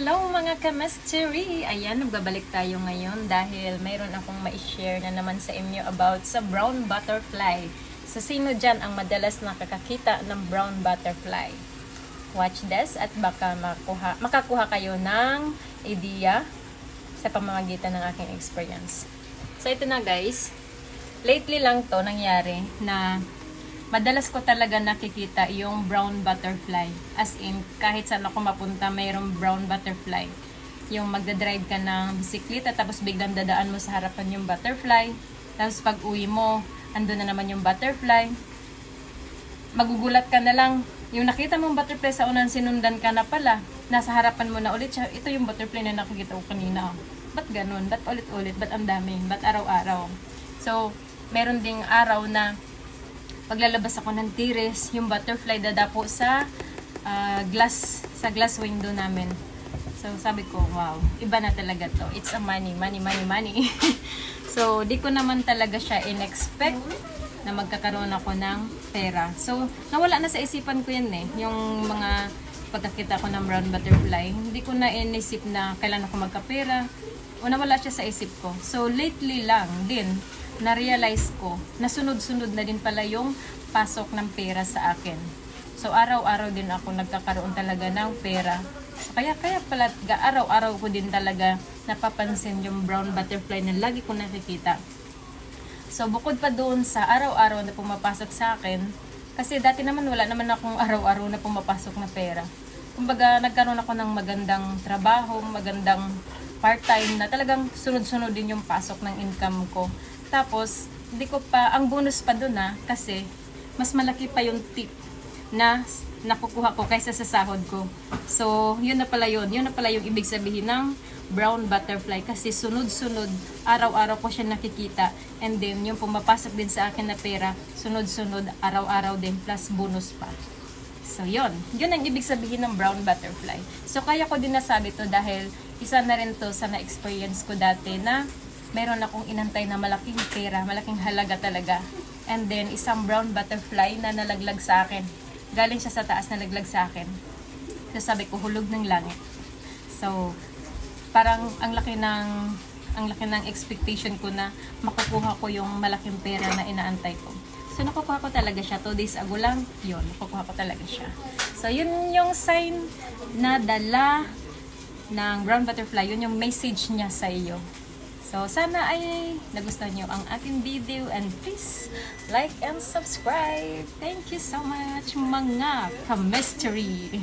Hello mga ka-mystery! Ayan, nagbabalik tayo ngayon dahil mayroon akong ma-share na naman sa inyo about sa brown butterfly. So, sino dyan ang madalas nakakakita ng brown butterfly? Watch this at baka makakuha kayo ng idea sa pamamagitan ng aking experience. So, ito na guys. Lately lang to nangyari na madalas ko talaga nakikita yung brown butterfly. As in, kahit saan ako mapunta, mayroong brown butterfly. Yung magdadrive ka ng bisikleta, tapos biglang dadaan mo sa harapan yung butterfly. Tapos pag uwi mo, andun na naman yung butterfly. Magugulat ka na lang. Yung nakita mong butterfly sa unang sinundan ka na pala. Nasa harapan mo na ulit siya. Ito yung butterfly na nakikita ko kanina. Ba't ganun? Ba't ulit-ulit? Ba't ang dami? Ba't araw-araw? So, meron ding araw na paglalabas ako ng tiris, yung butterfly dadapo sa glass window namin. So, sabi ko, wow, iba na talaga to. It's a money. So, di ko naman talaga siya in-expect na magkakaroon ako ng pera. So, nawala na sa isipan ko yan yung mga pagkakita ko ng brown butterfly. Hindi ko na inisip na kailan ako magkapera. O nawala siya sa isip ko. So, lately lang din, na-realize ko na sunod-sunod na din pala yung pasok ng pera sa akin. So, araw-araw din ako nagkakaroon talaga ng pera. So, kaya pala, araw-araw ko din talaga napapansin yung brown butterfly na lagi ko nakikita. So, bukod pa doon sa araw-araw na pumapasok sa akin, kasi dati naman wala naman akong araw-araw na pumapasok na pera. Kumbaga, nagkaroon ako ng magandang trabaho, magandang part-time na talagang sunod-sunod din yung pasok ng income ko. Tapos, ang bonus pa dun kasi mas malaki pa yung tip na nakukuha ko kaysa sa sahod ko. So, yun na pala yun. Yun na pala yung ibig sabihin ng brown butterfly kasi sunod-sunod, araw-araw ko siya nakikita. And then, yung pumapasok din sa akin na pera, sunod-sunod, araw-araw din, plus bonus pa. So, yun. Yun ang ibig sabihin ng brown butterfly. So, kaya ko din nasabi to dahil isa na rin to sa na-experience ko dati na meron akong inantay na malaking pera, malaking halaga talaga. And then, isang brown butterfly na nalaglag sa akin. Galing siya sa taas, nalaglag sa akin. So, sabi ko, hulog ng langit. So, parang ang laki ng expectation ko na makukuha ko yung malaking pera na inaantay ko. So, nakukuha ko talaga siya. 2 days ago lang, yun, nakukuha ko talaga siya. So, yun yung sign na dala ng brown butterfly. Yun yung message niya sa iyo. So, sana ay nagustuhan nyo ang aking video and please like and subscribe. Thank you so much mga ka-mystery.